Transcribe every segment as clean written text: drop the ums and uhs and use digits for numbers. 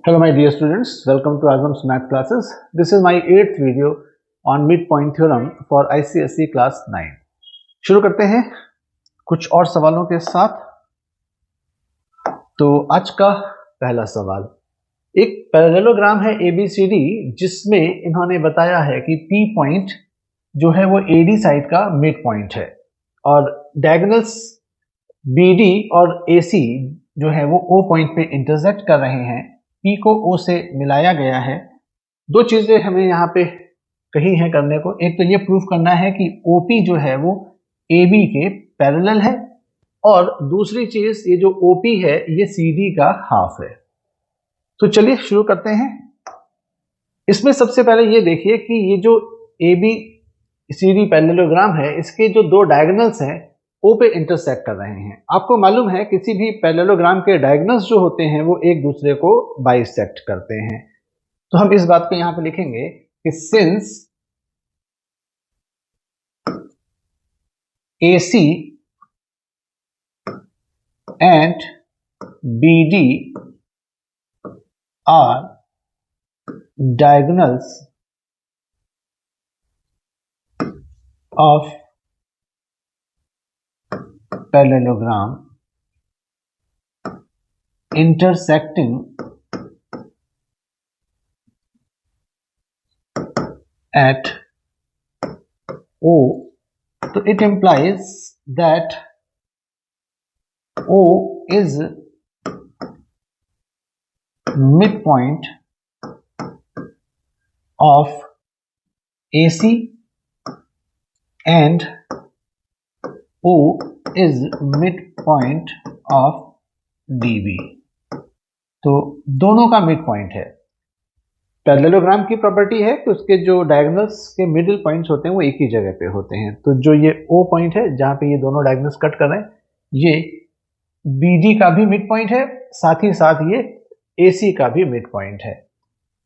Hello my dear students, welcome to Azam's math classes. This is my 8th video on midpoint theorem for ICSE class 9. शुरू करते हैं कुछ और सवालों के साथ। तो आज का पहला सवाल, एक पैरेललोग्राम है ABCD जिसमें इन्होंने बताया है कि P पॉइंट जो है वो AD साइड का मिड पॉइंट है और डायगोनल्स BD और AC जो है वो O पॉइंट पे इंटरसेक्ट कर रहे हैं। P को O से मिलाया गया है। दो चीजें हमें यहाँ पे कही है करने को। एक तो ये प्रूफ करना है कि OP जो है वो AB के पैरेलल है और दूसरी चीज ये जो OP है ये CD का हाफ है। तो चलिए शुरू करते हैं। इसमें सबसे पहले ये देखिए कि ये जो ABCD पैरेललोग्राम है इसके जो दो डायगोनल्स हैं O पे इंटरसेक्ट कर रहे हैं। आपको मालूम है किसी भी पैरेललोग्राम के डायगोनल्स जो होते हैं वो एक दूसरे को बाइसेक्ट करते हैं। तो हम इस बात को यहां पे लिखेंगे कि since AC and BD are diagonals of parallelogram intersecting at O, so it implies that O is midpoint of AC and O is midpoint of DB। तो दोनों का मिड पॉइंट है। पैरेललोग्राम की प्रॉपर्टी है कि उसके जो डायगोनल्स के मिडिल पॉइंट्स होते हैं वो एक ही जगह पे होते हैं। तो जो ये O पॉइंट है जहां पे ये दोनों डायगोनल्स कट कर रहे हैं ये BD का भी मिड पॉइंट है, साथ ही साथ ये AC का भी मिड पॉइंट है।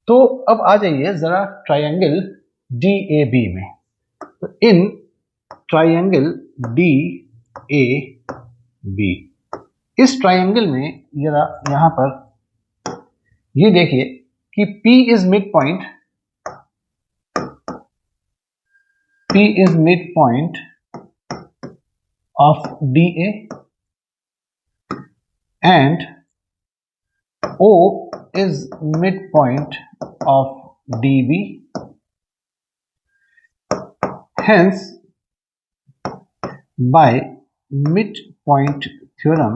तो अब आ जाइए जरा ट्रायंगल DAB में। तो इन ट्रायंगल DAB, इस ट्रायंगल में जरा यहां पर ये देखिए कि P is mid point of DA and O is midpoint of DB, hence by midpoint theorem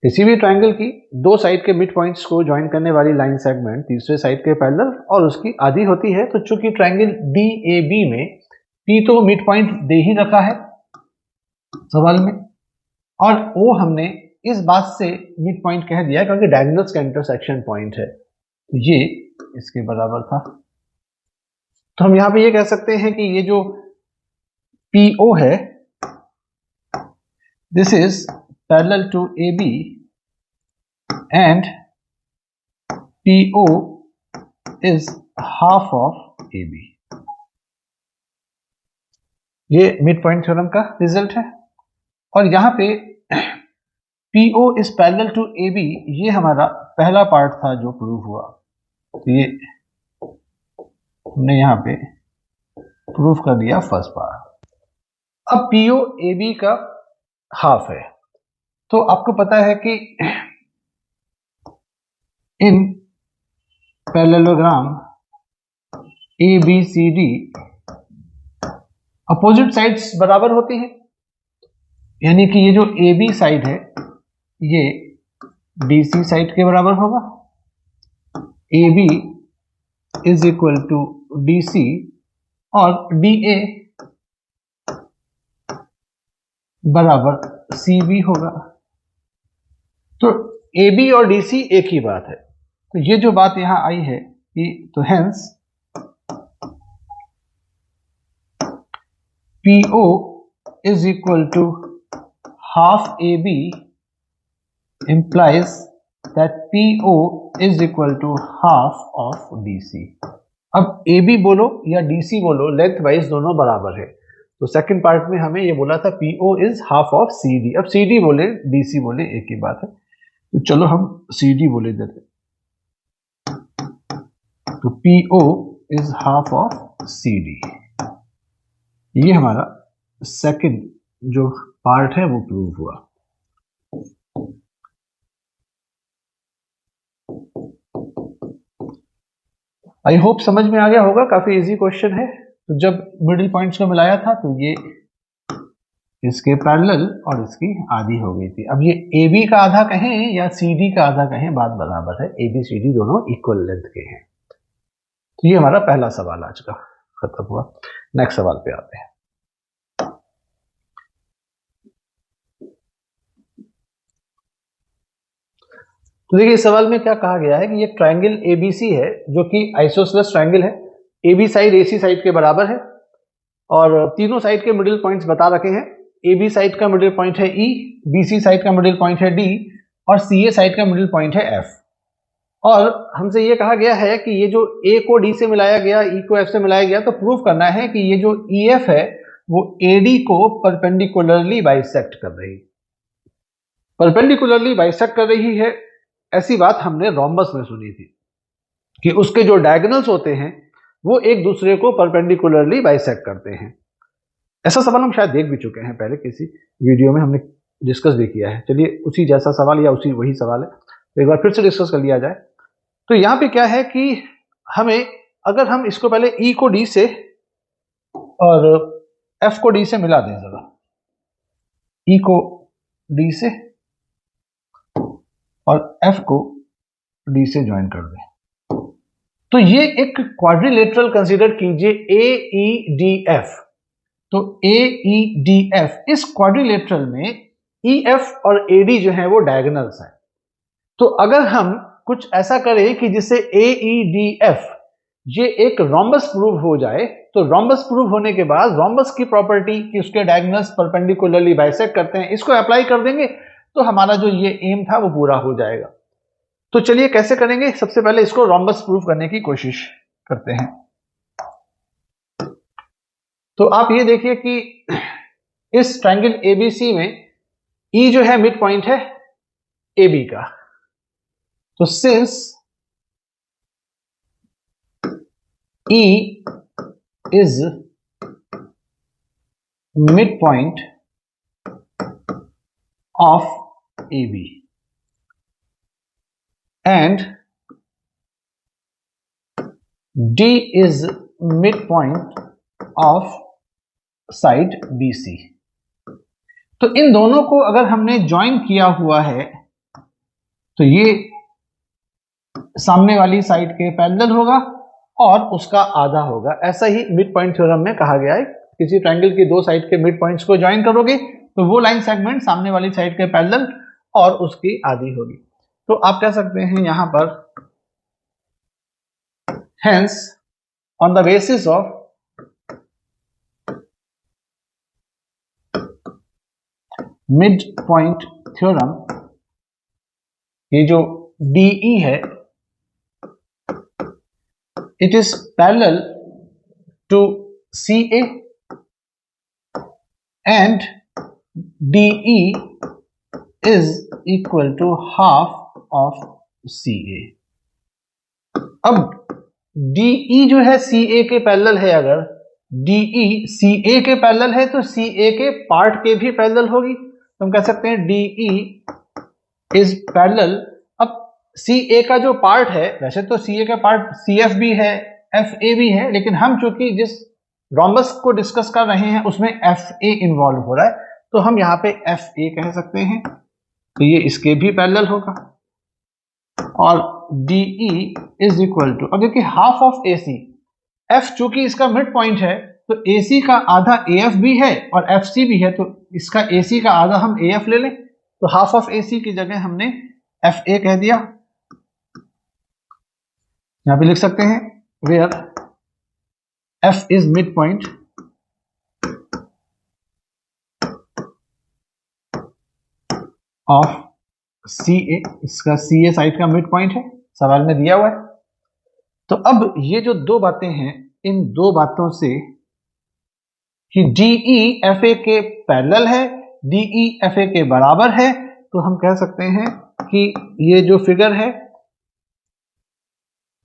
किसी भी ट्रायंगल की दो साइड के मिड पॉइंट्स को ज्वाइन करने वाली लाइन सेगमेंट तीसरे साइड के पैरेलल और उसकी आधी होती है। तो चूंकि ट्रायंगल DAB में P तो मिड पॉइंट दे ही रखा है सवाल में और O हमने इस बात से मिड पॉइंट कह दिया क्योंकि डायगोनल्स का इंटरसेक्शन पॉइंट है, ये इसके बराबर था। तो हम यहां पे ये कह सकते हैं कि ये जो PO है this is parallel to AB and PO is half of AB। ये मिड पॉइंट थ्योरम का रिजल्ट है और यहां पे PO is parallel to AB ये हमारा पहला पार्ट था जो प्रूव हुआ। तो ये हमने यहां पे प्रूव कर दिया फर्स्ट पार्ट। अब PO AB का हाफ है। तो आपको पता है कि इन पैरेललोग्राम ABCD अपोजिट साइड्स बराबर होती हैं, यानी कि ये जो AB साइड है ये DC साइड के बराबर होगा। AB is equal to DC और DA बराबर CB होगा। तो AB और DC एक ही बात है। तो ये जो बात यहां आई है कि तो hence PO is equal to half AB implies that PO is equal to half of DC। अब AB बोलो या DC बोलो लेंथ वाइज दोनों बराबर है। तो सेकंड पार्ट में हमें ये बोला था PO is half of CD। अब CD बोले DC बोले एक ही बात है। तो चलो हम CD बोले देते, तो PO is half of CD। ये हमारा सेकंड जो पार्ट है वो प्रूव हुआ। आई होप समझ में आ गया होगा, काफी इजी क्वेश्चन है। तो जब मिडिल पॉइंट्स को मिलाया था तो ये इसके पैरेलल और इसकी आधी हो गई थी। अब ये AB का आधा कहें या CD का आधा कहें, बात बराबर है, ABCD दोनों इक्वल लेंथ के हैं। तो ये हमारा पहला सवाल आज का खत्म हुआ। नेक्स्ट सवाल पे आते हैं। तो देखिए इस सवाल में क्या कहा गया है कि ये ट्रायंगल ABC है जो कि आइसोसेलेस ट्रायंगल है। AB साइड AC साइड के बराबर है और तीनों साइड के मिडिल पॉइंट्स बता रखे हैं। AB साइड का मिडिल पॉइंट है E, BC साइड का मिडिल पॉइंट है D और CA साइड का मिडिल पॉइंट है F। और हमसे ये कहा गया है कि ये जो A को D से मिलाया गया, E को F से मिलाया गया, तो प्रूव करना है कि ये जो EF है वो AD को परपेंडिकुलरली बाइसेक्ट कर रही है। परपेंडिकुलरली बाइसेक्ट कर रही है, ऐसी बात हमने रोम्बस में सुनी थी कि उसके जो डायगोनल्स होते हैं वो एक दूसरे को परपेंडिकुलरली बाइसेक्ट करते हैं। ऐसा सवाल हम शायद देख भी चुके हैं पहले, किसी वीडियो में हमने डिस्कस भी किया है। चलिए उसी जैसा सवाल या उसी वही सवाल है, तो एक बार फिर से डिस्कस कर लिया जाए। तो यहाँ पे क्या है कि हमें, अगर हम इसको पहले E को D से और F को D से मिला दें, जरा E को D से और F को D से ज्वाइन कर दें, तो ये एक क्वाड्रिलेटरल कंसीडर कीजिए AEDF। तो AEDF, इस क्वाड्रिलेटरल में EF और AD जो है वो डायगोनल्स हैं। तो अगर हम कुछ ऐसा करें कि जिससे AEDF ये एक रोम्बस प्रूव हो जाए, तो रोम्बस प्रूव होने के बाद रोम्बस की प्रॉपर्टी कि उसके डायगोनल्स परपेंडिकुलरली बाइसेक्ट करते हैं, इसको अप्लाई कर देंगे तो हमारा जो ये एम था वो पूरा हो जाएगा। तो चलिए कैसे करेंगे, सबसे पहले इसको रोम्बस प्रूव करने की कोशिश करते हैं। तो आप ये देखिए कि इस ट्रायंगल ABC में E जो है मिड पॉइंट है AB का। तो since E is midpoint of AB and D is midpoint of side BC, तो इन दोनों को अगर हमने ज्वाइन किया हुआ है तो ये सामने वाली साइड के पैरेलल होगा और उसका आधा होगा। ऐसा ही मिड पॉइंट थ्योरम में कहा गया है, किसी ट्रायंगल की दो साइड के मिड पॉइंट्स को ज्वाइन करोगे तो वो लाइन सेगमेंट सामने वाली साइड के पैरेलल और उसकी आधी होगी। तो आप कह सकते हैं यहां पर, hence on the basis of mid point theorem, ये जो DE है it is parallel to CA and DE is equal to half of CA। अब DE जो है CA के पैरेलल है, अगर DE CA के पैरेलल है तो CA के पार्ट के भी पैरेलल होगी, तो हम कह सकते हैं DE is parallel। अब CA का जो पार्ट है, वैसे तो CA का पार्ट CF भी है, FA भी है, लेकिन हम चूंकि जिस रोम्बस को डिस्कस कर रहे हैं उसमें FA इन्वॉल्व हो रहा है, तो हम यहाँ पे FA कह सकते हैं। तो ये इसके भी पैरेलल होगा और DE इज इक्वल टू, अब देखिए हाफ ऑफ AC, F चूंकि इसका मिड पॉइंट है तो AC का आधा AF भी है और FC भी है, तो इसका AC का आधा हम AF ले लें, तो हाफ ऑफ AC की जगह हमने FA कह दिया। यहां पे लिख सकते हैं where F is mid point of CA, इसका CA साइड का मिड पॉइंट है, सवाल में दिया हुआ है। तो अब ये जो दो बातें हैं, इन दो बातों से कि DE FA के पैरेलल है, DE FA के बराबर है, तो हम कह सकते हैं कि ये जो फिगर है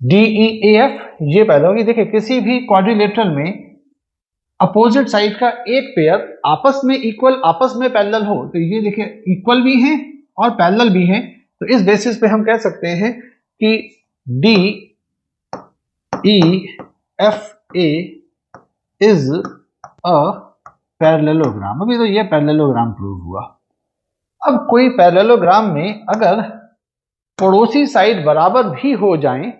DEAF ये पैदा होगी। देखिए किसी भी क्वाड्रिलेटरल में अपोजिट साइड का एक पेयर आपस में इक्वल, आपस में पैरेलल हो, तो ये देखिए इक्वल भी है और पैरेलल भी है, तो इस बेसिस पे हम कह सकते हैं कि DEFA इज अ पैरेललोग्राम। अभी तो ये पैरेललोग्राम प्रूव हुआ। अब कोई पैरेललोग्राम में अगर पड़ोसी साइड बराबर भी हो जाएं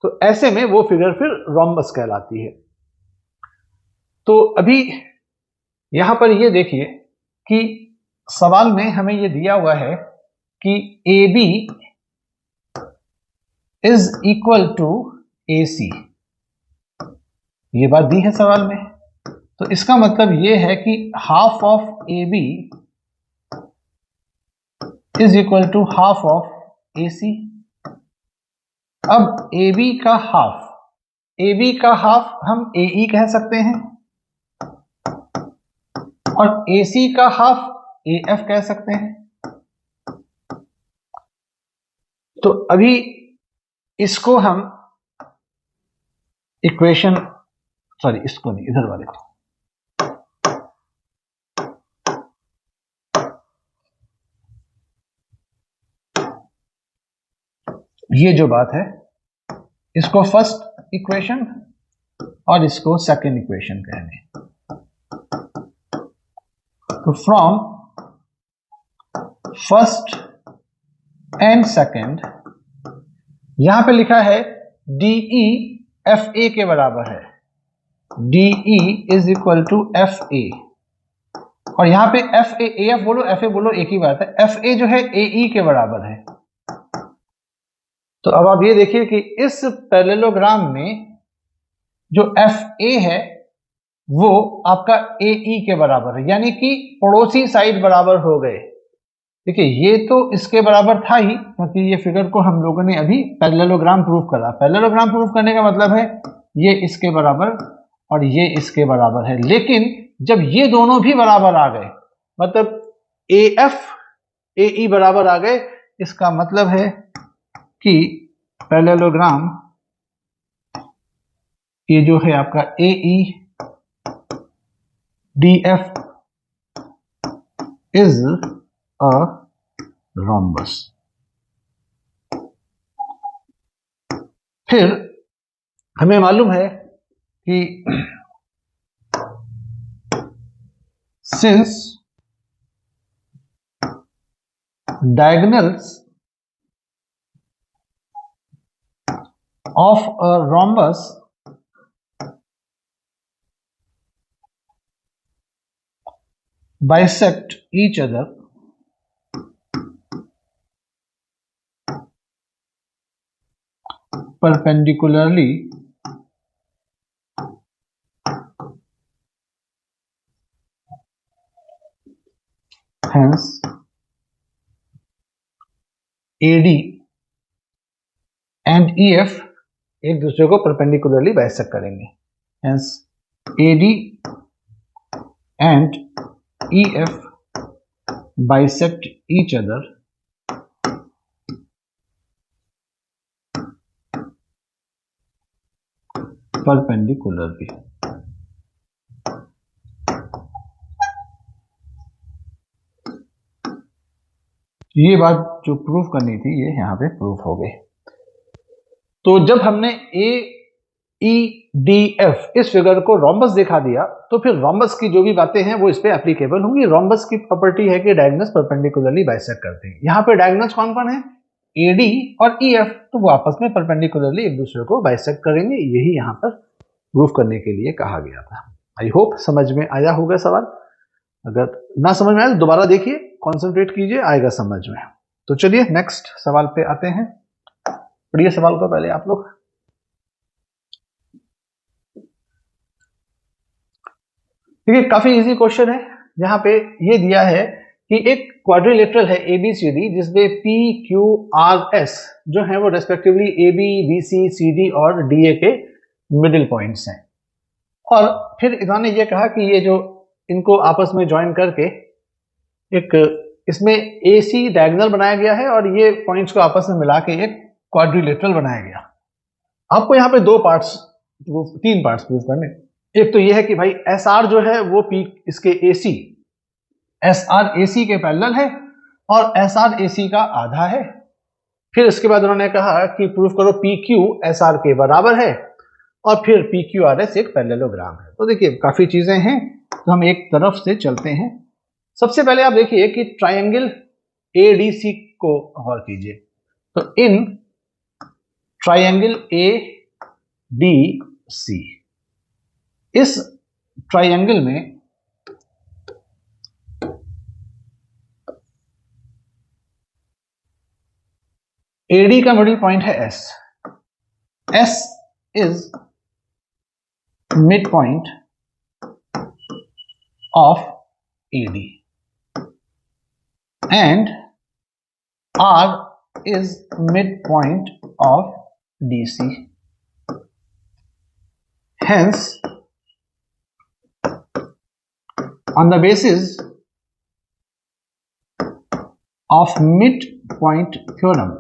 तो ऐसे में वो फिगर फिर रोम्बस कहलाती है। तो अभी यहां पर ये देखिए कि सवाल में हमें ये दिया हुआ है कि AB is equal to AC, ये बात दी है सवाल में, तो इसका मतलब ये है कि half of AB is equal to half of AC। अब AB का हाफ हम AE कह सकते हैं और AC का हाफ AF कह सकते हैं। तो अभी इसको हम इक्वेशन, सॉरी इसको नहीं, इधर वाले को, ये जो बात है इसको फर्स्ट इक्वेशन और इसको सेकंड इक्वेशन कह लें। तो फ्रॉम फर्स्ट एंड सेकंड, यहां पे लिखा है DEFA के बराबर है, DE is equal to FA, और यहां पे FA, AF बोलो FA बोलो एक ही बात है, FA जो है AE के बराबर है। तो अब आप ये देखिए कि इस पैरेललोग्राम में जो FA है वो आपका AE के बराबर है, यानी कि पड़ोसी साइड बराबर हो गए। देखिए ये तो इसके बराबर था ही, क्योंकि ये फिगर को हम लोगों ने अभी पैरेललोग्राम प्रूव करा। पैरेललोग्राम प्रूव करने का मतलब है ये इसके बराबर और ये इसके बराबर है, लेकिन जब ये दोनों भी बराबर आ गए, मतलब AF AE बराबर आ गए, इसका मतलब है कि पैरेललोग्राम ये जो है आपका AE DF is a rhombus. फिर हमें मालूम है कि since diagonals of a rhombus bisect each other, perpendicularly, hence AD and EF एक दूसरे को परपेंडिकुलरली बाइसेक्ट करेंगे, hence AD and EF bisect each other perpendicularly। ये बात जो प्रूफ करनी थी ये यहां पे प्रूफ हो गई। तो जब हमने AEDF इस फिगर को रोम्बस दिखा दिया, तो फिर रोम्बस की जो भी बातें हैं वो इस पे एप्लीकेबल होंगी। रोम्बस की प्रॉपर्टी है कि डायगोनल्स परपेंडिकुलरली बाइसेक्ट करते हैं। यहाँ पे डायगोनल्स कौन कौन है, AD और EF, तो वो आपस में परपेंडिकुलरली एक दूसरे को बाइसेक्ट करेंगे। यही यहाँ पर प्रूफ करने के लिए कहा गया था। आई होप समझ में आया होगा सवाल। अगर ना समझ में आए तो दोबारा देखिए, कॉन्सेंट्रेट कीजिए, आएगा समझ में। तो चलिए नेक्स्ट सवाल पे आते हैं। पढ़िए सवाल को पहले आप लोग। देखिए काफी इजी क्वेश्चन है। यहाँ पे ये दिया है कि एक क्वाड्रिलेटरल है ABCD जिसमें PQRS जो है वो रेस्पेक्टिवली AB, BC, CD और DA के मिडिल पॉइंट्स हैं। और फिर इन्होंने ये कहा कि ये जो इनको आपस में ज्वाइन करके एक इसमें AC डायगोनल बनाया गया है और ये पॉइंट्स को आपस में मिला के एक क्वाड्रिलेटरल बनाया गया। आपको यहाँ पे तीन पार्ट्स प्रूव करने। एक तो ये है कि भाई SR जो है वो इसके SR AC के पैरेलल है और SR AC का आधा है। फिर इसके बाद उन्होंने कहा कि प्रूफ करो PQ SR के बराबर है और फिर PQRS एक पैरेललोग्राम है। तो देखिए काफी चीजें हैं, तो हम एक तरफ से चलते हैं। सबसे पहले आप देखिए कि ट्रायंगल ADC को गौर कीजिए। तो इन ट्रायंगल ADC, इस ट्रायंगल में AD का मिडिल पॉइंट है S is mid point of AD and R is midpoint of DC. Hence, on the basis of midpoint theorem,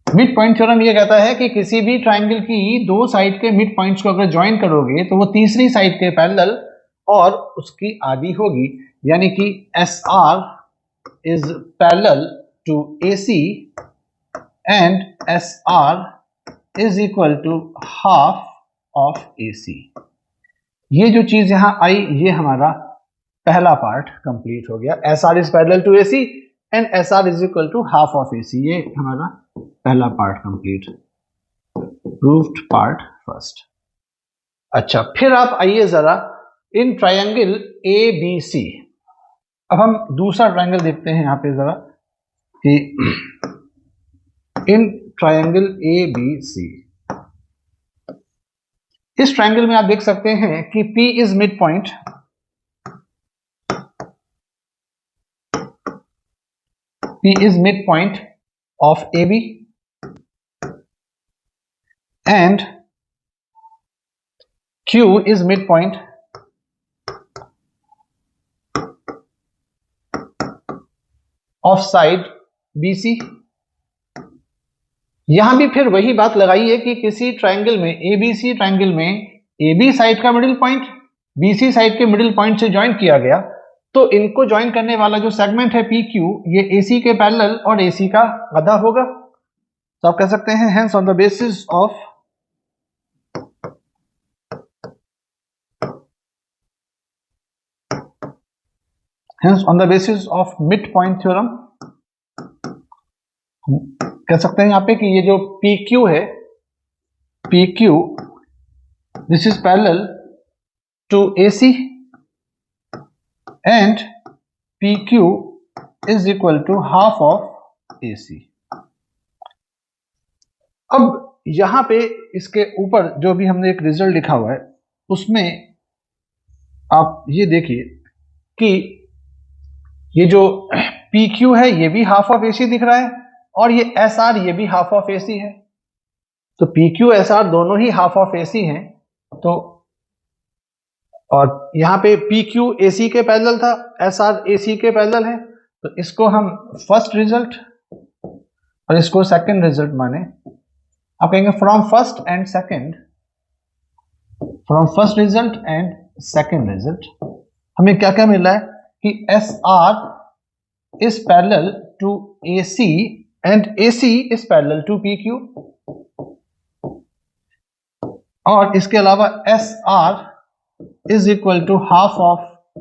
midpoint theorem ये कहता है कि किसी भी ट्रायंगल की दो साइड के मिड पॉइंट्स को अगर ज्वाइन करोगे तो वो तीसरी साइड के पैरेलल और उसकी आधी होगी, यानी कि SR is parallel to AC and SR is equal to half of AC. ये जो चीज यहां आई, ये हमारा पहला पार्ट कंप्लीट हो गया। SR is parallel to AC and SR is equal to half of AC. ये हमारा पहला part complete, proved part first. अच्छा, फिर आप आइए जरा इन ट्रायंगल ABC। अब हम दूसरा ट्रायंगल देखते हैं यहां पे जरा कि इन ट्रायंगल ABC, इस ट्रायंगल में आप देख सकते हैं कि P is mid point, P is midpoint of AB and Q is midpoint of side BC। यहां भी फिर वही बात लगाई है कि किसी ट्रायंगल में, ABC ट्रायंगल में, AB साइड का मिडिल पॉइंट BC साइड के मिडिल पॉइंट से ज्वाइन किया गया, तो इनको ज्वाइन करने वाला जो सेगमेंट है PQ, ये AC के पैरेलल और AC का आधा होगा। तो आप कह सकते हैं hence on the basis of midpoint theorem, कह सकते हैं यहां पे कि ये जो PQ है, PQ this is parallel to AC and PQ is equal to half of AC। अब यहां पे इसके ऊपर जो भी हमने एक रिजल्ट लिखा हुआ है, उसमें आप ये देखिए कि ये जो PQ है ये भी हाफ ऑफ AC दिख रहा है और ये SR ये भी हाफ ऑफ AC है। तो PQ SR दोनों ही हाफ ऑफ AC हैं। तो और यहां पे PQ AC के पैरेलल था, SR AC के पैरेलल है, तो इसको हम फर्स्ट रिजल्ट और इसको सेकंड रिजल्ट माने। आप कहेंगे from first result and second result हमें क्या क्या मिल रहा है कि SR is parallel to AC and AC is parallel to PQ, और इसके अलावा SR is equal to half of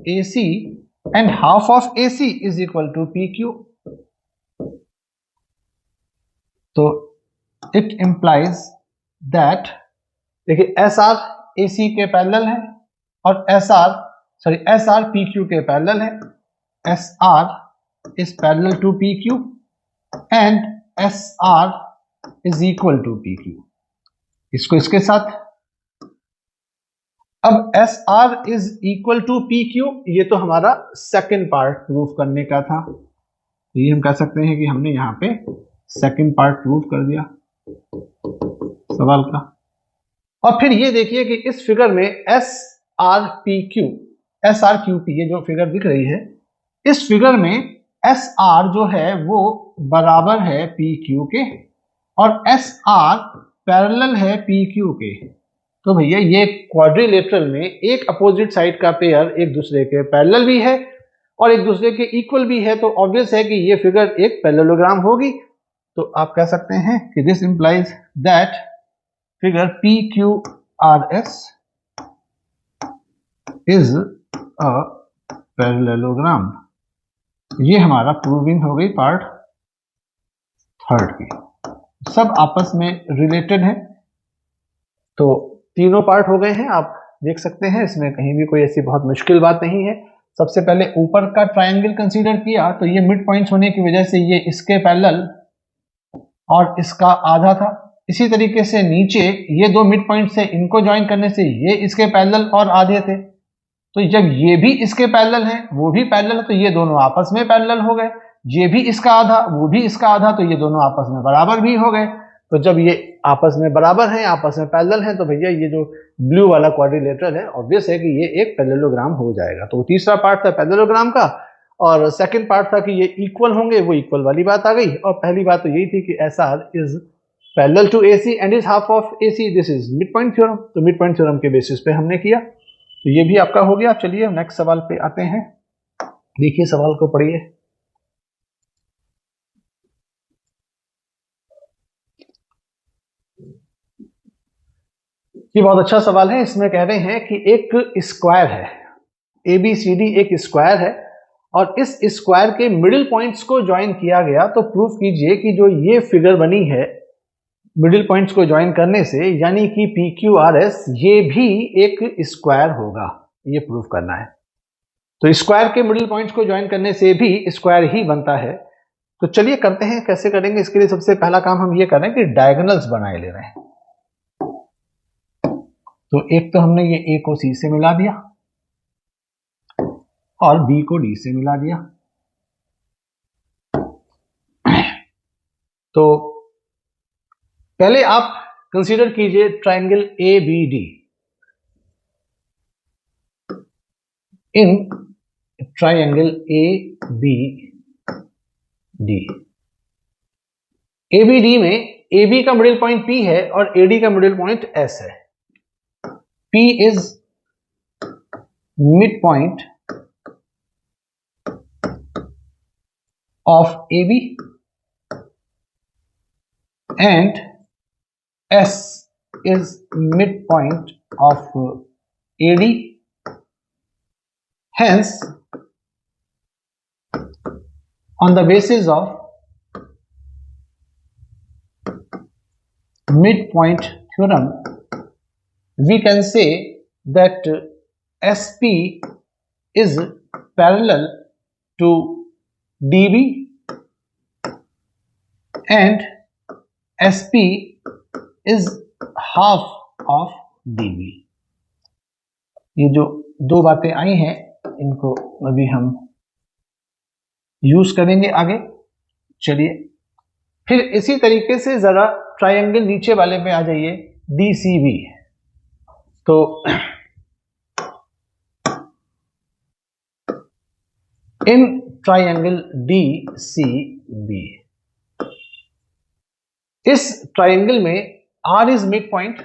AC and half of AC is equal to PQ। तो it implies that, देखिए SR AC के parallel है और SR PQ के parallel है। SR is parallel to PQ and SR is equal to PQ। इसको इसके साथ, अब SR is equal to PQ, ये तो हमारा सेकंड पार्ट प्रूफ करने का था। ये हम कह सकते हैं कि हमने यहाँ पे सेकंड पार्ट प्रूफ कर दिया सवाल का। और फिर ये देखिए कि इस फिगर में SRQP, ये जो फिगर दिख रही है, इस फिगर में एस आर जो है वो बराबर है पी क्यू के और एस आर पैरेलल है पी क्यू के। तो भैया ये क्वाड्रिलेटरल में एक अपोजिट साइड का पेयर एक दूसरे के पैरेलल भी है और एक दूसरे के इक्वल भी है, तो ऑब्वियस है कि ये फिगर एक पैरेललोग्राम होगी। तो आप कह सकते हैं कि this implies that figure P Q R S is a parallelogram. ये हमारा प्रूविंग हो गई पार्ट थर्ड की। सब आपस में रिलेटेड है, तो तीनों पार्ट हो गए हैं। आप देख सकते हैं इसमें कहीं भी कोई ऐसी बहुत मुश्किल बात नहीं है। सबसे पहले ऊपर का ट्रायंगल कंसीडर किया तो ये मिड पॉइंट्स होने की वजह से ये इसके पैरेलल और इसका आधा था। इसी तरीके से नीचे ये दो मिड पॉइंट से इनको ज्वाइन करने से ये इसके पैरेलल और आधे थे। तो जब ये भी इसके पैरेलल है वो भी पैरेलल है तो ये दोनों आपस में पैरेलल हो गए। ये भी इसका आधा वो भी इसका आधा तो ये दोनों आपस में बराबर भी हो गए। तो जब ये आपस में बराबर हैं आपस में पैरेलल हैं तो भैया ये जो ब्लू वाला क्वाड्रिलेटरल है ऑब्वियस है कि ये एक पैरेललोग्राम हो जाएगा। तो तीसरा पार्ट था पैरेललोग्राम का और सेकंड पार्ट था कि ये इक्वल होंगे, वो इक्वल वाली बात आ गई। और पहली बात तो यही थी कि S R is parallel to AC and is half of AC, this is mid point theorem. तो मिड पॉइंट थ्योरम के बेसिस पे हमने किया, तो ये भी आपका हो गया। चलिए नेक्स्ट सवाल पे आते हैं। देखिए सवाल को पढ़िए। ये बहुत अच्छा सवाल है। इसमें कह रहे हैं कि एक स्क्वायर है, ABCD एक स्क्वायर है और इस स्क्वायर के मिडिल पॉइंट्स को ज्वाइन किया गया। तो प्रूफ कीजिए कि जो ये फिगर बनी है मिडिल पॉइंट्स को ज्वाइन करने से, यानी कि PQRS ये भी एक स्क्वायर होगा, ये प्रूफ करना है। तो स्क्वायर के मिडिल पॉइंट्स को ज्वाइन करने से भी स्क्वायर ही बनता है। तो चलिए करते हैं, कैसे करेंगे। इसके लिए सबसे पहला काम हम ये कर रहे हैं कि डायगोनल्स बनाए ले रहे हैं। तो एक तो हमने ये A को C से मिला दिया और B को D से मिला दिया। तो पहले आप कंसीडर कीजिए triangle ABD। In triangle ABD में AB का मिडिल पॉइंट P है और AD का मिडिल पॉइंट S है। P is mid point of AB and S is midpoint of AD. Hence, on the basis of midpoint theorem, we can say that SP is parallel to DB and SP is half of DB। ये जो दो बातें आई हैं इनको अभी हम use करेंगे आगे। चलिए फिर इसी तरीके से जरा ट्रायंगल नीचे वाले पे आ जाइए, DCB। तो इन ट्रायंगल DCB, इस ट्रायंगल में R is mid point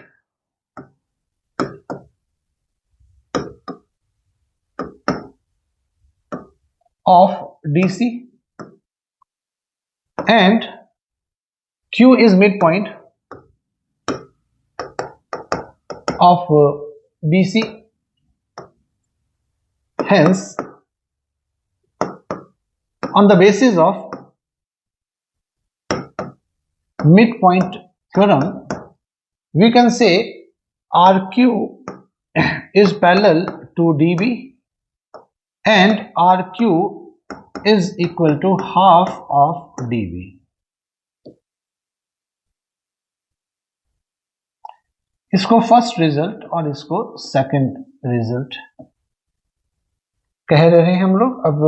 of DC and Q is midpoint of BC. Hence, on the basis of midpoint theorem, we can say RQ is parallel to DB and RQ is equal to half of DB. इसको first result और इसको second result कह रहे हैं हम लोग। अब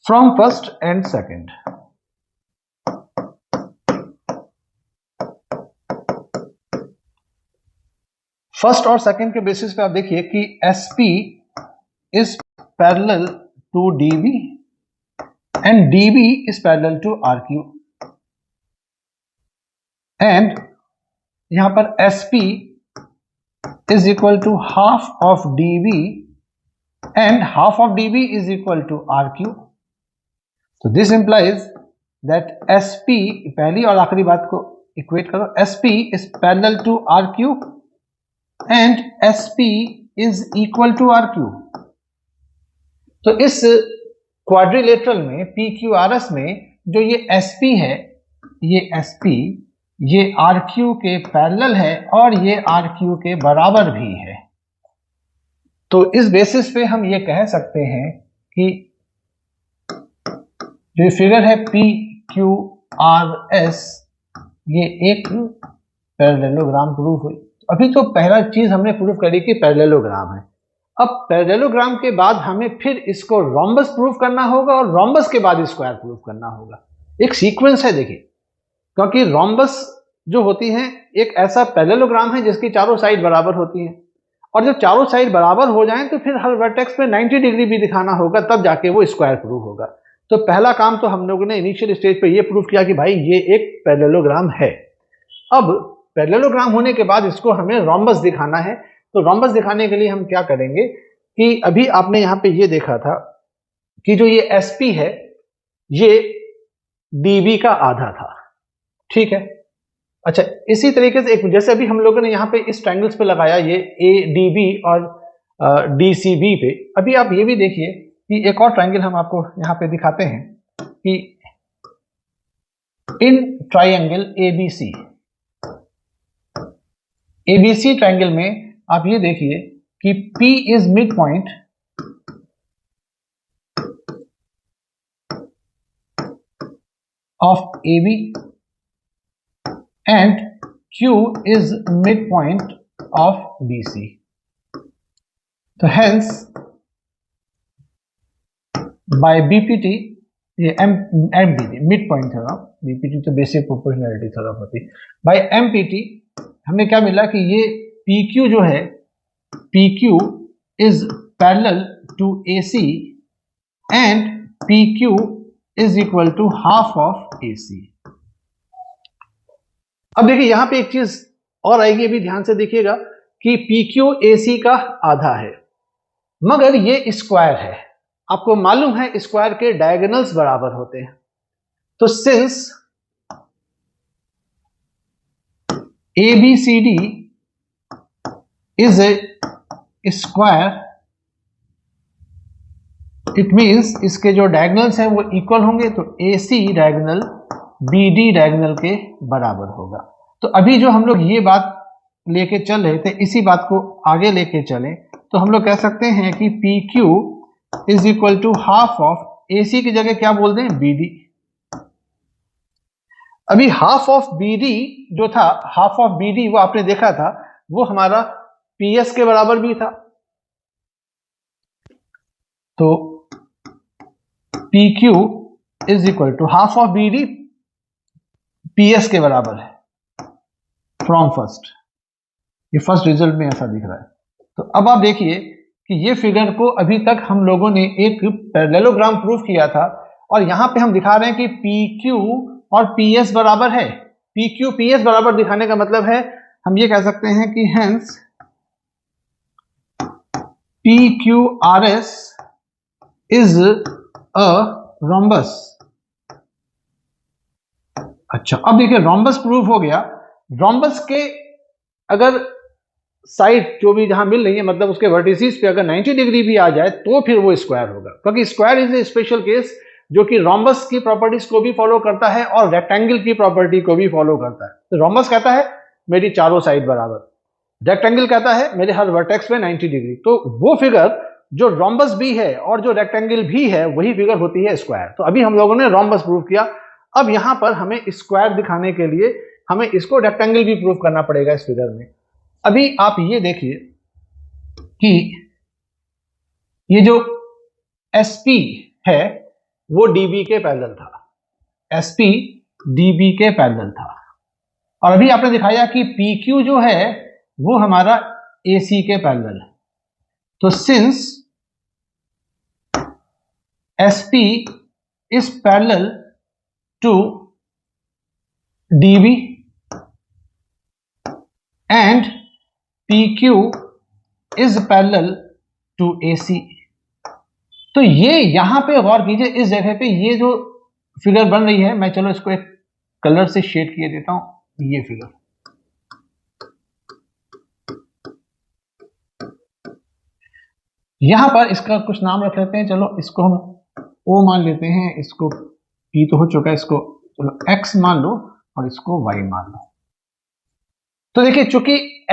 from first and second, first और सेकंड के बेसिस पे आप देखिए कि SP is parallel to DB and DB is parallel to RQ and यहां पर SP is equal to half of DB and half of DB is equal to RQ. So this implies that SP, पहली और आखिरी बात को equate करो, SP is parallel to RQ and SP is equal to RQ. तो इस quadrilateral में PQRS में जो ये SP है, ये SP ये RQ के पैरेलल है और ये RQ के बराबर भी है। तो इस बेसिस पे हम ये कह सकते हैं कि जो फिगर है PQRS ये एक पैरेललोग्राम प्रूफ हुई। अभी तो पहला चीज हमने प्रूफ करी कि पैरेललोग्राम है। अब पैरेललोग्राम के बाद हमें फिर इसको रोम्बस प्रूफ करना होगा और रोम्बस के बाद स्क्वायर प्रूफ करना होगा। एक सीक्वेंस है देखिए, क्योंकि रोम्बस जो होती है एक ऐसा पैरेललोग्राम है जिसकी चारों साइड बराबर होती हैं और जब चारों साइड बराबर हो जाएं तो फिर हर वर्टेक्स पे 90 डिग्री भी दिखाना होगा, तब जाके वो स्क्वायर प्रूफ होगा। तो पहला काम तो हम लोगों ने इनिशियल स्टेज पे ये प्रूफ किया कि भाई ये एक पैरेललोग्राम है। अब पैरेललोग्राम होने के बाद इसको हमें रोम्बस दिखाना है। तो रोम्बस दिखाने के लिए हम क्या करेंगे कि अभी आपने यहाँ पे ये देखा था कि जो ये SP है ये DB का आधा था, ठीक है। अच्छा, इसी तरीके से एक जैसे अभी हम लोगों ने यहाँ पे इस ट्रायंगल्स पे लगाया ये ADB और DCB पे, अभी आप ये भी देखिए कि एक और ट्रायंगल हम आपको यहाँ पे दिखाते हैं कि इन ट्रायंगल ABC ट्रायंगल में आप ये देखिए कि P is mid point of AB and Q is midpoint of BC. तो hence by BPT ये MPT midpoint है ना, BPT तो basic proportionality थ्योरम होती है। by MPT हमें क्या मिला कि ये PQ जो है PQ is parallel to AC and PQ is equal to half of AC। अब देखिए यहां पे एक चीज और आएगी, अभी ध्यान से देखिएगा कि PQ AC का आधा है मगर ये स्क्वायर है। आपको मालूम है स्क्वायर के डायगोनल्स बराबर होते हैं। तो since ABCD is a square, it means इसके जो डायगोनल्स हैं वो इक्वल होंगे, तो AC डायगोनल BD डायगोनल के बराबर होगा। तो अभी जो हम लोग ये बात लेके चल रहे थे, इसी बात को आगे लेके चलें तो हम लोग कह सकते हैं कि PQ is equal to half of AC की जगह क्या बोल दें BD। अभी हाफ ऑफ BD जो था, हाफ ऑफ BD वो आपने देखा था वो हमारा PS के बराबर भी था। तो PQ is equal to half of BD PS के बराबर है फ्रॉम फर्स्ट। ये फर्स्ट रिजल्ट में ऐसा दिख रहा है। तो अब आप देखिए कि ये फिगर को अभी तक हम लोगों ने एक पैरेललोग्राम प्रूफ किया था और यहां पे हम दिखा रहे हैं कि PQ और PS बराबर है। PQ PS बराबर दिखाने का मतलब है हम ये कह सकते हैं कि hence PQRS is a rhombus. अच्छा, अब देखिए रोम्बस प्रूफ हो गया। रोम्बस के अगर साइड जो भी जहां मिल रही है, मतलब उसके वर्टिसेस पे अगर 90 डिग्री भी आ जाए तो फिर वो स्क्वायर होगा, क्योंकि square is a special case जो कि रोम्बस की प्रॉपर्टीज को भी फॉलो करता है और रेक्टेंगल की प्रॉपर्टी को भी फॉलो करता है। तो रोम्बस कहता है मेरी चारों साइड बराबर, रेक्टेंगल कहता है मेरे हर वर्टेक्स पे 90 डिग्री। तो वो फिगर जो रोम्बस भी है और जो रेक्टेंगल भी है वही फिगर होती है स्क्वायर। तो अभी हम लोगों ने रोम्बस प्रूफ किया। अब यहां पर हमें स्क्वायर दिखाने के लिए हमें इसको रेक्टेंगल भी प्रूफ करना पड़ेगा इस फिगर में। अभी आप ये देखिए कि ये जो SP है वो DB के पैरेलल था, SP DB के पैरेलल था। और अभी आपने दिखाया कि PQ जो है वो हमारा AC के पैरेलल है। तो since SP is parallel to DB and PQ is parallel to AC। तो ये यहां पे गौर कीजिए, इस जगह पे ये जो फिगर बन रही है, मैं चलो इसको एक कलर से शेड किए देता हूं, ये फिगर यहां पर इसका कुछ नाम रख लेते हैं, चलो इसको हम O मान लेते हैं, इसको P तो हो चुका है, इसको चलो X मान लो और इसको Y मान लो। तो देखिए चूंकि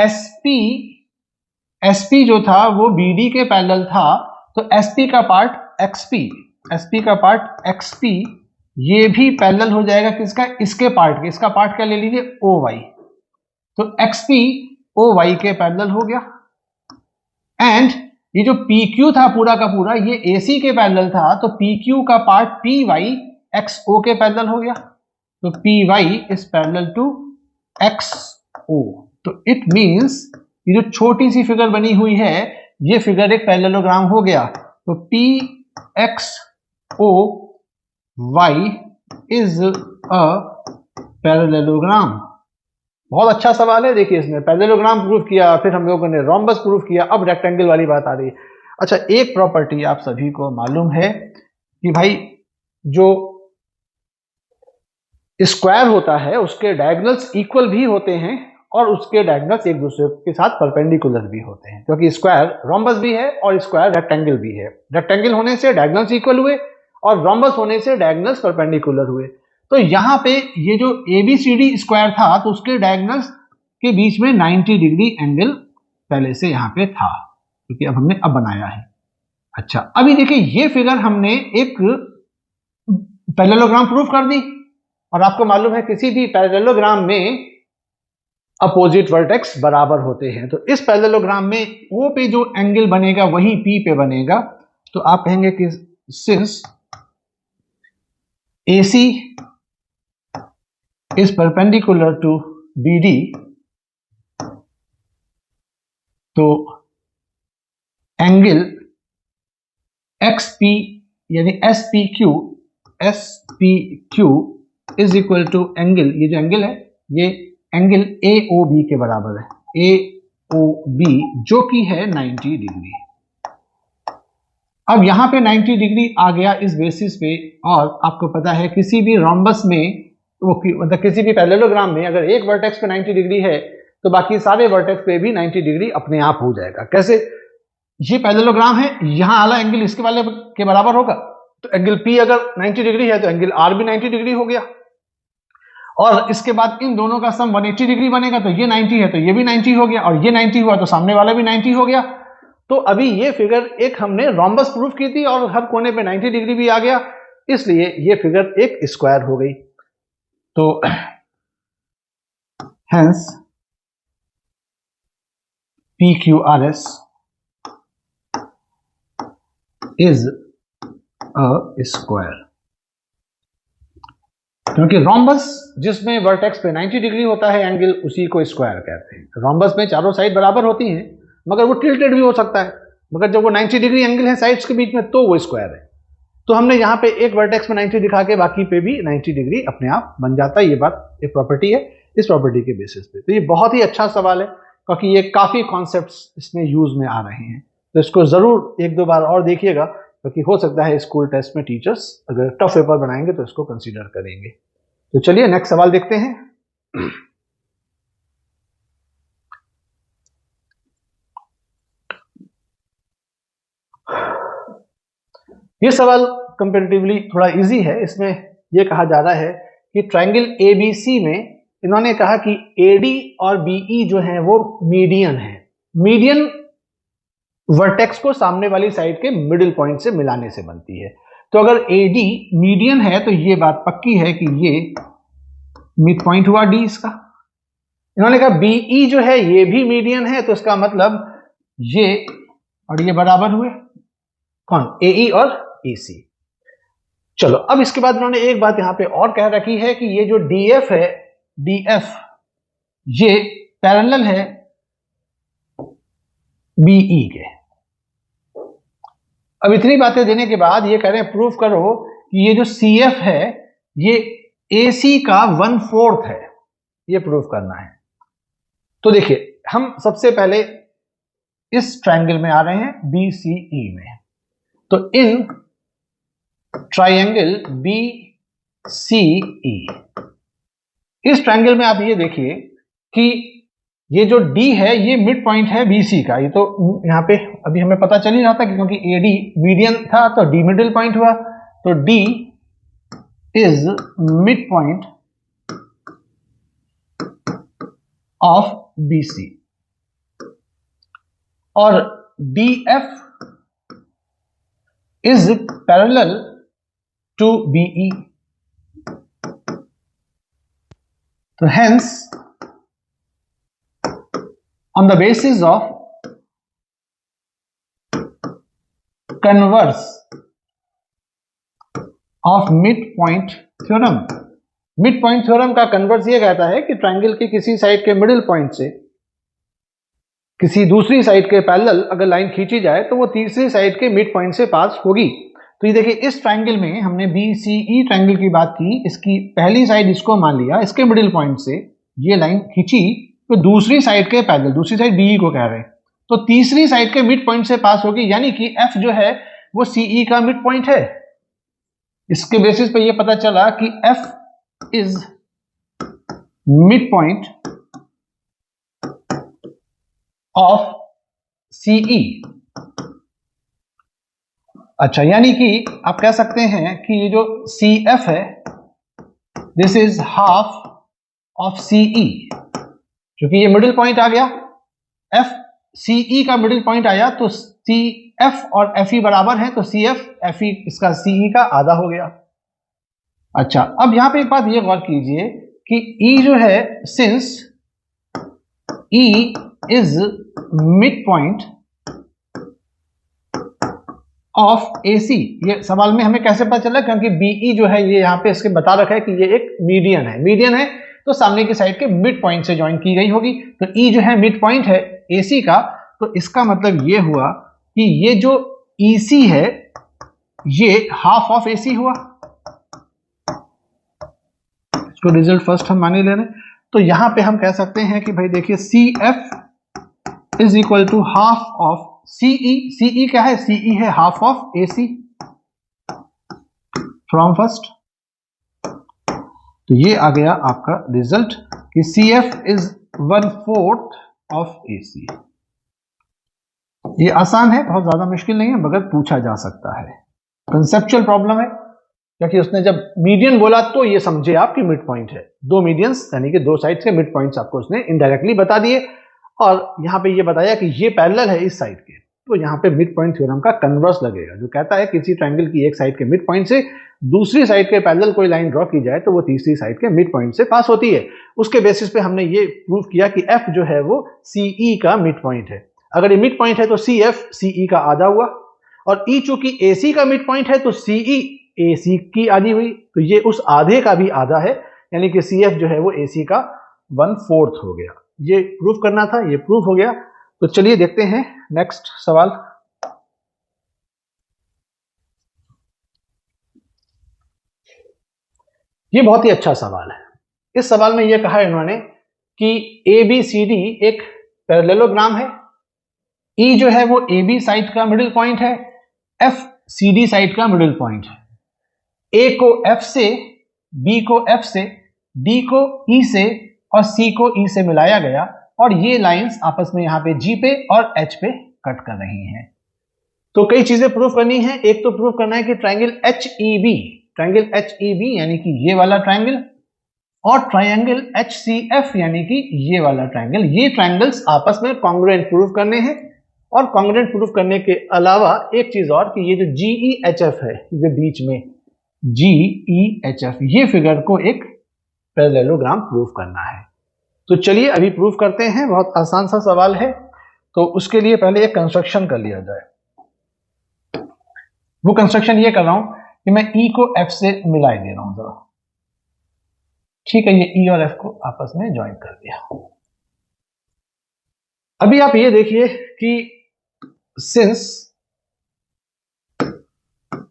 SP जो था वो BD के पैरेलल था, तो SP का पार्ट XP ये भी पैरेलल हो जाएगा किसका, इसके पार्ट के, इसका पार्ट क्या ले लीजिए OY, तो XP OY के पैरेलल हो गया। एंड ये जो PQ था पूरा का पूरा, ये AC के पैरेलल था, तो PQ का पार्ट PY XO के पैरेलल हो गया, तो PY is parallel to XO। तो इट मींस ये जो छोटी सी फिगर बनी हुई है, ये फिगर एक पैरेललोग्राम हो गया। तो PXO Y is a parallelogram. बहुत अच्छा सवाल है। देखिए इसमें पैरेललोग्राम प्रूफ किया, फिर हम लोगों ने रोम्बस प्रूफ किया, अब रेक्टेंगल वाली बात आ रही है। अच्छा, एक प्रॉपर्टी आप सभी को मालूम है कि भाई जो स्क्वायर होता है उसके डायगोनल्स इक्वल भी होते हैं और उसके डायगोनल्स एक दूसरे के साथ परपेंडिकुलर भी होते हैं, क्योंकि स्क्वायर रोम्बस भी है और स्क्वायर रेक्टेंगल भी है। रेक्टेंगल होने से डायगोनल्स इक्वल हुए और रोम्बस होने से डायगोनल्स परपेंडिकुलर हुए। तो यहां पे ये जो ABCD स्क्वायर था, तो उसके डायगोनल्स के बीच में 90 डिग्री एंगल पहले से यहां पे था, क्योंकि अब हमने बनाया है। अच्छा, अभी देखिए ये फिगर हमने एक पैरेललोग्राम प्रूफ कर दी, और आपको मालूम है किसी भी पैरेललोग्राम में अपोजिट वर्टेक्स बराबर होते हैं। तो इस पैरेललोग्राम में O पे जो एंगल बनेगा वही P पे बनेगा। तो आप कहेंगे कि since AC is perpendicular to BD, तो एंगल XP यानी SPQ is equal to angle, ये जो एंगल है ये एंगल AOB के बराबर है, AOB जो कि है 90 डिग्री। अब यहां पे 90 डिग्री आ गया इस बेसिस पे, और आपको पता है किसी भी रोम्बस में मतलब किसी भी पैरेललोग्राम में अगर एक वर्टेक्स पे 90 डिग्री है तो बाकी सारे वर्टेक्स पे भी 90 डिग्री अपने आप हो जाएगा। कैसे? ये पैरेललोग्राम है, यहां वाला एंगल इसके वाले के बराबर होगा, तो एंगल P अगर 90 डिग्री है तो एंगल R भी 90 डिग्री हो गया, और इसके बाद इन दोनों का सम 180 डिग्री बनेगा, तो ये 90 है तो ये भी 90 हो गया, और ये 90 हुआ तो सामने वाला भी 90 हो गया। तो अभी ये फिगर एक हमने रोम्बस प्रूफ की थी और हर कोने पे 90 डिग्री भी आ गया, इसलिए ये फिगर एक स्क्वायर हो गई। तो hence PQRS is a square, क्योंकि रोम्बस जिसमें वर्टेक्स पे 90 डिग्री होता है एंगल, उसी को स्क्वायर कहते हैं। रोम्बस में चारों साइड बराबर होती हैं, मगर वो टिल्टेड भी हो सकता है, मगर जब वो 90 डिग्री एंगल है साइड्स के बीच में तो वो स्क्वायर है। तो हमने यहाँ पे एक वर्टेक्स में 90 दिखा के बाकी पे भी 90 डिग्री अपने आप बन जाता है। ये बात एक प्रॉपर्टी है, इस प्रॉपर्टी के बेसिस पे। तो ये बहुत ही अच्छा सवाल है, क्योंकि ये काफी कॉन्सेप्ट्स इसमें यूज में आ रहे हैं। तो इसको जरूर एक दो बार और देखिएगा, क्योंकि हो सकता है स्कूल टेस्ट में टीचर्स अगर टफ पेपर बनाएंगे तो इसको कंसीडर करेंगे। तो चलिए नेक्स्ट सवाल देखते हैं। ये सवाल कंपैरेटिवली थोड़ा इजी है। इसमें यह कहा जा रहा है कि ट्रायंगल ABC में इन्होंने कहा कि AD और BE जो है वो मीडियन है। मीडियन वर्टेक्स को सामने वाली साइड के मिडिल पॉइंट से मिलाने से बनती है। तो अगर AD मीडियन है तो ये बात पक्की है कि ये मिड पॉइंट हुआ D इसका। इन्होंने कहा BE जो है ये भी मीडियन है, तो इसका मतलब ये और ये बराबर हुए कौन? AE और AC। चलो अब इसके बाद उन्होंने एक बात यहां पे और कह रखी है कि ये जो DF है, DF ये पैरेलल है BE के। अब इतनी बातें देने के बाद ये कह रहे हैं प्रूफ करो कि ये जो CF है ये AC का 1/4 है, ये प्रूफ करना है। तो देखिए हम सबसे पहले इस ट्रायंगल में आ रहे हैं BCE में। तो इन ट्रायंगल BCE, इस ट्रायंगल में आप ये देखिए कि ये जो D है ये मिड पॉइंट है BC का। ये तो यहाँ पे अभी हमें पता चल ही रहा था कि क्योंकि AD मीडियन था तो D मिडिल पॉइंट हुआ। तो D is mid point of BC और DF is parallel to BE। तो hence on the basis of converse of midpoint theorem, mid point theorem का कन्वर्स ये कहता है कि ट्रायंगल के किसी साइड के मिडिल पॉइंट से किसी दूसरी साइड के पैरेलल अगर लाइन खींची जाए तो वो तीसरी साइड के मिड पॉइंट से पास होगी। तो ये देखिए इस ट्रायंगल में हमने BCE ट्रायंगल की बात की, इसकी पहली साइड इसको मान लिया, इसके मिडिल पॉइंट से ये लाइन खींची तो दूसरी साइड के पैरेलल, दूसरी साइड BE को कह रहे हैं, तो तीसरी साइड के मिड पॉइंट से पास होगी, यानी कि F जो है वो CE का मिड पॉइंट है। इसके बेसिस पे ये पता चला कि F is mid point of CE। अच्छा, यानी कि आप कह सकते हैं कि ये जो CF है this is half of CE, क्योंकि ये मिडिल पॉइंट आ गया, F CE का मिडिल पॉइंट आया तो CF और FE बराबर है, तो CF FE इसका CE का आधा हो गया। अच्छा, अब यहां पे एक बात ये गौर कीजिए कि E जो है, since E is mid point of AC, ये सवाल में हमें कैसे पता चला, क्योंकि BE जो है ये यहाँ पे इसके बता रखा है कि ये एक मीडियन है, मीडियन है तो सामने की साइड के मिड पॉइंट से ज्वाइन की गई होगी। तो E जो है मिड पॉइंट है AC का, तो इसका मतलब ये हुआ कि ये जो EC है ये हाफ ऑफ AC हुआ। इसको रिजल्ट फर्स्ट हम मान ही ले रहे हैं, तो यहां पे हम कह सकते हैं कि भाई देखिए CF is equal to half of CE। CE क्या है? CE है half of AC from first. तो ये आ गया आपका रिजल्ट कि CF इज 1/4 ऑफ AC। ये आसान है, बहुत ज्यादा मुश्किल नहीं है, मगर पूछा जा सकता है। कंसेप्चुअल प्रॉब्लम है, क्योंकि उसने जब मीडियन बोला तो ये समझे आप कि मिड पॉइंट है, दो मीडियंस यानी कि दो साइड के मिड पॉइंट्स आपको उसने इनडायरेक्टली बता दिए, और यहां पे ये बताया कि ये पैरेलल है इस साइड के, तो यहाँ पे मिड पॉइंट थ्योरम का कन्वर्स लगेगा, जो कहता है किसी ट्रायंगल की एक साइड के मिड पॉइंट से दूसरी साइड के पैरेलल कोई लाइन ड्रॉ की जाए तो वो तीसरी साइड के मिड पॉइंट से पास होती है। उसके बेसिस पे हमने ये प्रूव किया कि F जो है वो CE का मिड पॉइंट है। अगर ये मिड पॉइंट है तो CF CE का आधा हुआ, और E चूंकि AC का मिड पॉइंट है तो CE AC की आधी हुई, तो ये उस आधे का भी आधा है, यानी कि CF जो है वो AC का 1/4 हो गया। ये प्रूफ करना था, ये प्रूफ हो गया। तो चलिए देखते हैं नेक्स्ट सवाल। ये बहुत ही अच्छा सवाल है। इस सवाल में यह कहा इन्होंने कि ABCD एक पैरेललोग्राम है, E जो है वो AB साइड का मिडिल पॉइंट है, F CD साइड का मिडिल पॉइंट है, A को F से, B को F से, D को E से और C को E से मिलाया गया, और ये लाइंस आपस में यहाँ पे G पे और H पे कट कर रही हैं। तो कई चीजें प्रूफ करनी है। एक तो प्रूफ करना है कि ट्रायंगल HEB यानी कि ये वाला ट्रायंगल, और ट्रायंगल HCF यानी कि ये वाला ट्रायंगल, ये ट्रायंगल्स आपस में कॉन्ग्रुएंट प्रूफ करने हैं। और कॉन्ग्रुएंट प्रूफ करने के अलावा एक चीज और कि ये जो GEHF है, जो बीच में GEHF, ये फिगर को एक पैरेललोग्राम प्रूफ करना है। तो चलिए अभी प्रूफ करते हैं, बहुत आसान सा सवाल है। तो उसके लिए पहले एक कंस्ट्रक्शन कर लिया जाए। वो कंस्ट्रक्शन ये कर रहा हूं कि मैं E को F से मिला दे रहा हूं जरा, ठीक है। ये E और F को आपस में ज्वाइन कर दिया। अभी आप ये देखिए कि since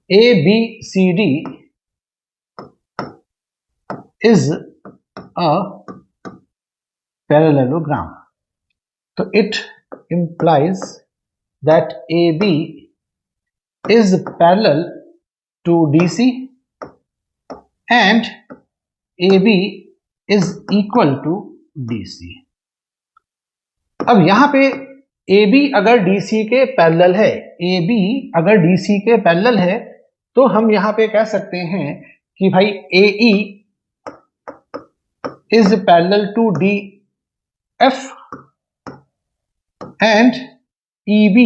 ABCD is a parallelogram. So it implies that AB is parallel to DC and AB is equal to DC. अब यहां पे AB अगर DC के पैरेलल है, AB अगर DC के पैरेलल है, तो हम यहां पे कह सकते हैं कि भाई AE is parallel to DF and EB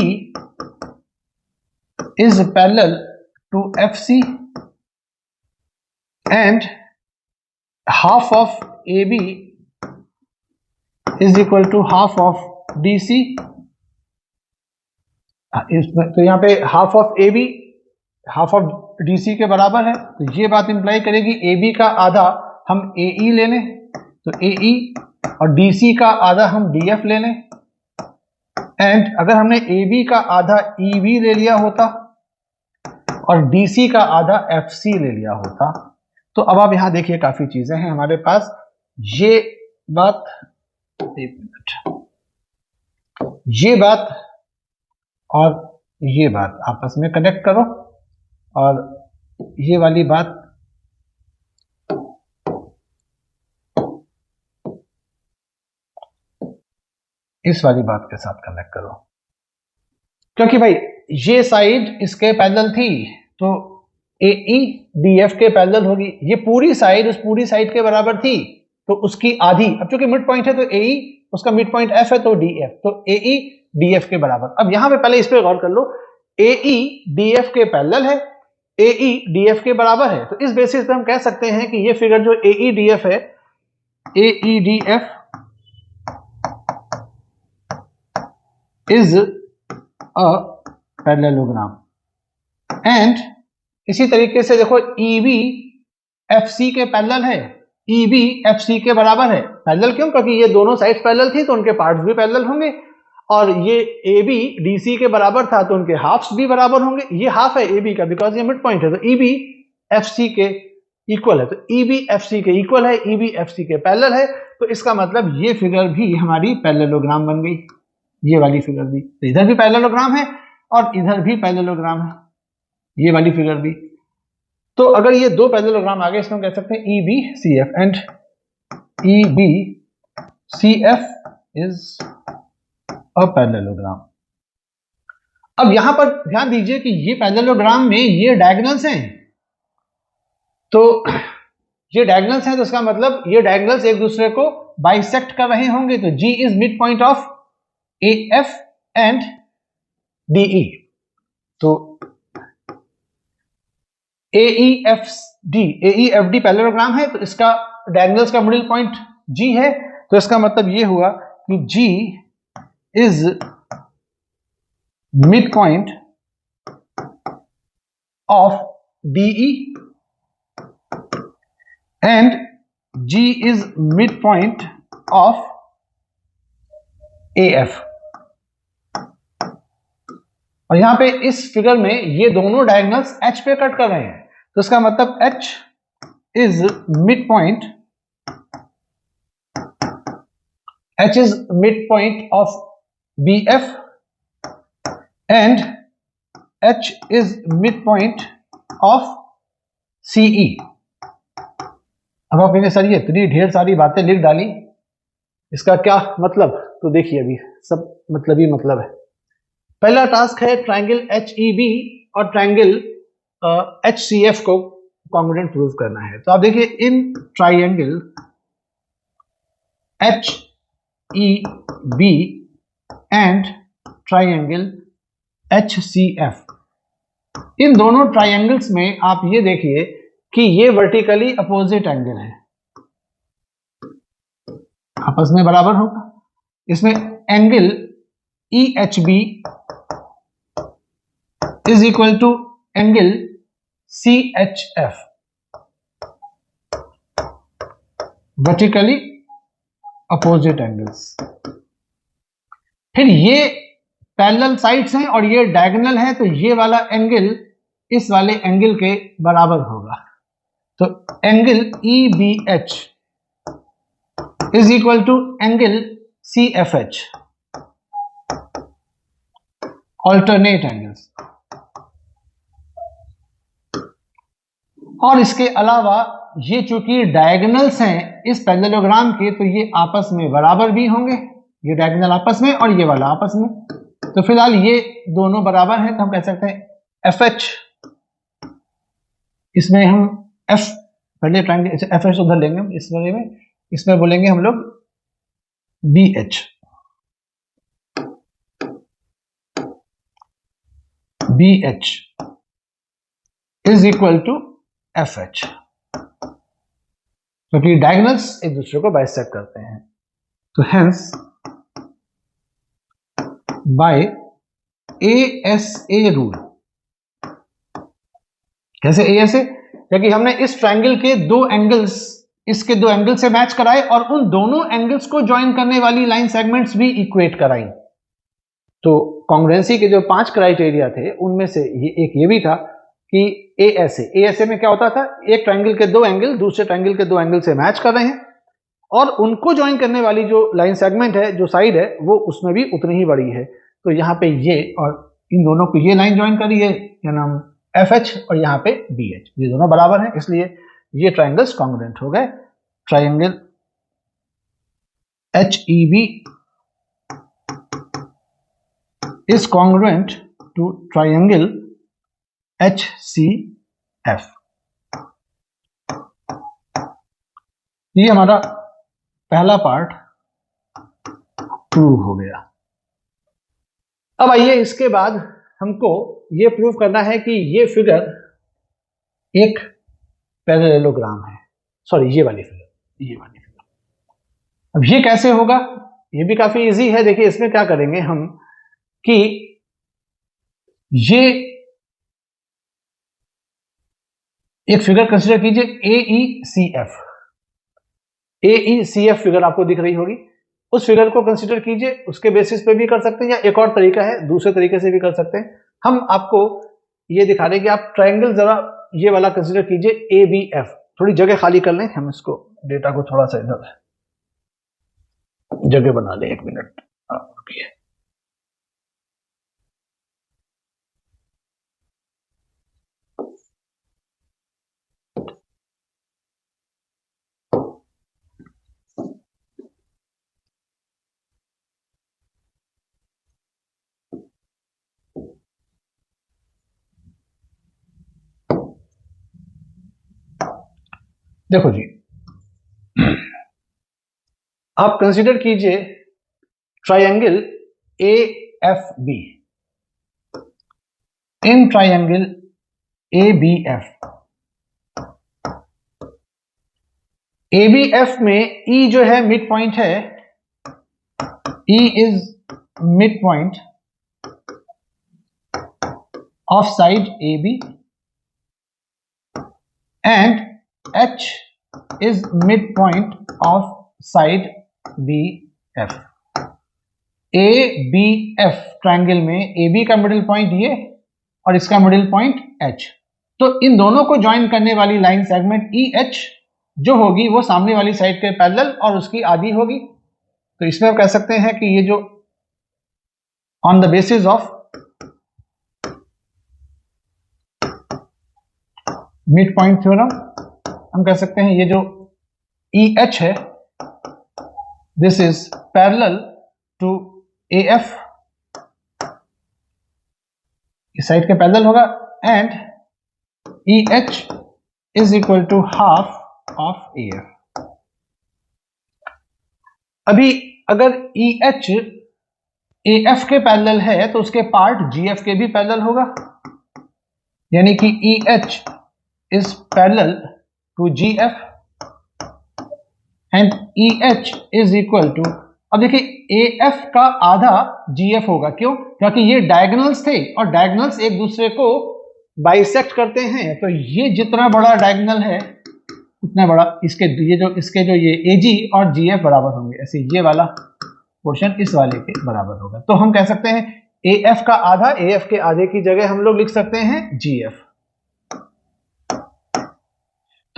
is parallel to FC and half of AB is equal to half of DC. तो यहाँ पे half of AB half of DC के बराबर है, तो ये बात इंप्लाई करेगी AB का आधा हम AE ले लें, तो AE और DC का आधा हम DF ले लें, एंड अगर हमने AB का आधा EB ले लिया होता और DC का आधा FC ले लिया होता, तो अब आप यहां देखिए काफी चीजें हैं हमारे पास। ये बात, एक मिनट, ये बात और ये बात आपस में कनेक्ट करो और ये वाली बात इस वाली बात के साथ कनेक्ट करो, क्योंकि भाई ये साइड इसके पैरेलल थी तो AE DF के पैरेलल होगी, ये पूरी साइड उस पूरी साइड के बराबर थी तो उसकी आधी, अब चूंकि मिड पॉइंट है तो AE उसका मिड पॉइंट F है तो DF, तो AE DF के बराबर। अब यहां पे पहले इस पे गौर कर लो, AE DF के पैरेलल है, AE DF के बराबर है, तो इस बेसिस पे हम कह सकते हैं कि ये फिगर जो AE DF है, AE DF is a parallelogram. And इसी तरीके से देखो EB FC के पैरेलल है, EB FC के बराबर है। पैरेलल क्यों? क्योंकि ये दोनों साइड्स पैरेलल थी तो उनके पार्ट्स भी पैरेलल होंगे, और ये AB DC के बराबर था तो उनके हाफ्स भी बराबर होंगे। ये हाफ है AB का बिकॉज ये मिड पॉइंट है, तो EB FC के इक्वल है, तो EB FC के इक्वल है, EB FC के पैरेलल है, तो इसका मतलब ये फिगर भी हमारी पैरेललोग्राम बन गई, ये वाली फिगर भी। तो इधर भी पैरेललोग्राम है और इधर भी पैरेललोग्राम है, ये वाली फिगर भी। तो अगर ये दो पैरेललोग्राम आ गए, इसमें हम कह सकते हैं EBCF and EBCF is a parallelogram. अब यहां पर ध्यान दीजिए कि ये पैरेललोग्राम में ये डायगोनल्स हैं, तो ये डायगोनल्स हैं तो इसका मतलब ये डायगोनल्स एक दूसरे को बाइसेक्ट कर रहे होंगे, तो G is mid point of AF and DE। तो AEFD पैरेललोग्राम है तो इसका डायगोनल्स का मिडिल पॉइंट G है, तो इसका मतलब ये हुआ कि G is mid point of DE and G is mid point of AF। और यहां पे इस फिगर में ये दोनों डायगोनल्स H पे कट कर रहे हैं, तो इसका मतलब H is mid point, H is mid point of BF and H is mid point of CE। अब आप कहेंगे सर ये इतनी ढेर सारी बातें लिख डाली, इसका क्या मतलब? तो देखिए अभी सब मतलब ही मतलब है। पहला टास्क है ट्रायंगल HEB और ट्रायंगल HCF को कॉन्ग्रुएंट प्रूव करना है। तो आप देखिए in triangle HEB and triangle HCF, इन दोनों ट्रायंगल्स में आप ये देखिए कि ये वर्टिकली अपोजिट एंगल है, आपस में बराबर होगा। इसमें angle EHB is equal to angle CHF, vertically opposite angles. फिर ये पैरेलल साइड्स हैं और ये डायगोनल है, तो ये वाला एंगल इस वाले एंगल के बराबर होगा। तो angle EBH is equal to angle CFH, alternate angles. और इसके अलावा ये चूंकि डायगोनल्स हैं इस पैरेललोग्राम के, तो ये आपस में बराबर भी होंगे, ये डायगोनल आपस में और ये वाला आपस में। तो फिलहाल ये दोनों बराबर हैं, तो हम कह सकते हैं FH, इसमें हम F पहले ट्रायंगल FH उधर लेंगे हम इस वाले में, इसमें बोलेंगे हम लोग BH, BH is equal to FH, क्योंकि डायगोनल्स एक दूसरे को बाइसेक्ट करते हैं। तो हेंस बाय ASA रूल। कैसे ASA? क्योंकि हमने इस ट्रायंगल के दो एंगल्स इसके दो एंगल से मैच कराए और उन दोनों एंगल्स को ज्वाइन करने वाली लाइन सेगमेंट्स भी इक्वेट कराई। तो कॉन्ग्रुएंसी के जो 5 क्राइटेरिया थे उनमें से ये भी था कि ASA में क्या होता था, एक ट्रायंगल के दो एंगल दूसरे ट्रायंगल के दो एंगल से मैच कर रहे हैं और उनको ज्वाइन करने वाली जो लाइन सेगमेंट है, जो साइड है, वो उसमें भी उतनी ही बड़ी है। तो यहाँ पे ये और इन दोनों को ये लाइन ज्वाइन करी है, क्या नाम, FH, और यहाँ पे BH, ये दोनों बराबर हैं, इसलिए ये ट्रायंगल्स कॉन्ग्रुएंट हो गए। Triangle HEB is congruent to triangle HCF। ये हमारा पहला पार्ट प्रूव हो गया। अब आइए इसके बाद हमको ये प्रूव करना है कि ये फिगर एक पैरेललोग्राम है। सॉरी, ये वाली फिगर। अब ये कैसे होगा? ये भी काफी इजी है। देखिए इसमें क्या करेंगे हम कि ये एक फिगर कंसीडर कीजिए AECF फिगर आपको दिख रही होगी, उस फिगर को कंसीडर कीजिए। उसके बेसिस पे भी कर सकते हैं या एक और तरीका है, दूसरे तरीके से भी कर सकते हैं। हम आपको ये दिखा रहे हैं कि आप ट्रायंगल जरा ये वाला कंसीडर कीजिए ABF। थोड़ी जगह खाली कर लें, हम इसको डेटा को थोड़ा सा इधर जगह बना लें, 1 मिनट। देखो जी, आप कंसीडर कीजिए triangle AFB। In triangle ABF में E जो है मिड पॉइंट है, E is mid point of side AB and H is midpoint of side BF। ABF triangle में AB का मिडिल पॉइंट ये और इसका मिडिल पॉइंट H। तो इन दोनों को ज्वाइन करने वाली लाइन सेगमेंट EH जो होगी वो सामने वाली साइड के पैरेलल और उसकी आधी होगी। तो इसमें हम कह सकते हैं कि ये जो on the basis of mid point theorem हम कह सकते हैं ये जो EH है this is parallel to AF, इस साइड के पैरेलल होगा, and EH is equal to half of AF। अभी अगर EH AF के पैरेलल है तो उसके पार्ट GF के भी पैरेलल होगा, यानी कि EH is parallel to GF and EH is equal to, अब देखिए AF का आधा GF होगा। क्यों? क्योंकि ये डायगोनल्स थे और डायगोनल्स एक दूसरे को बाइसेक्ट करते हैं। तो ये जितना बड़ा डायगोनल है उतना बड़ा इसके जो ये AG और GF बराबर होंगे। ऐसे ये वाला पोर्शन इस वाले के बराबर होगा। तो हम कह सकते हैं AF का आधा, AF के आधे की जगह हम लोग लिख सकते हैं GF।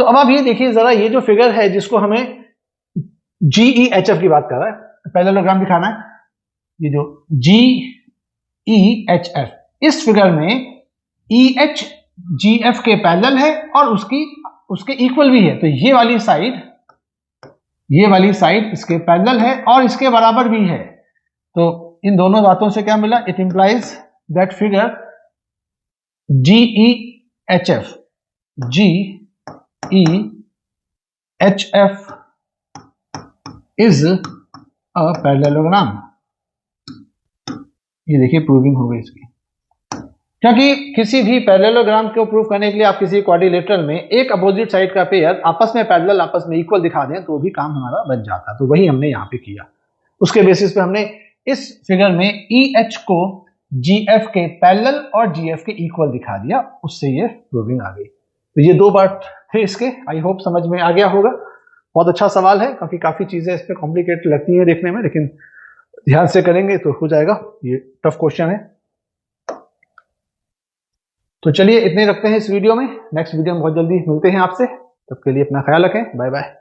तो अब आप ये देखिए जरा, ये जो फिगर है जिसको हमें GEHF की बात कर रहा है, पैरेललोग्राम दिखाना है, ये जो GEHF, इस फिगर में EH GF के पैरेलल है और उसके इक्वल भी है। तो ये वाली साइड इसके पैरेलल है और इसके बराबर भी है। तो इन दोनों बातों से क्या मिला? It implies that figure GEHF is a parallelogram. ये देखिए प्रूविंग हो गई इसकी, क्योंकि किसी भी पैरेललोग्राम को प्रूव करने के लिए आप किसी क्वाड्रिलेटरल में एक अपोजिट साइड का पेयर आपस में पैरेलल, आपस में इक्वल दिखा दें तो भी काम हमारा बन जाता। तो वही हमने यहाँ पे किया। उसके बेसिस पे हमने इस फिगर में EH को GF के पैरेलल और GF के इक्वल दिखा दिया, उससे ये प्रूविंग आ गई। तो ये दो पार्ट थे इसके, आई होप समझ में आ गया होगा। बहुत अच्छा सवाल है, क्योंकि काफी चीजें इस पे कॉम्प्लिकेटेड लगती हैं देखने में, लेकिन ध्यान से करेंगे तो हो जाएगा। ये टफ क्वेश्चन है। तो चलिए इतने रखते हैं इस वीडियो में। नेक्स्ट वीडियो में बहुत जल्दी मिलते हैं आपसे, तब के लिए अपना ख्याल रखें। Bye bye.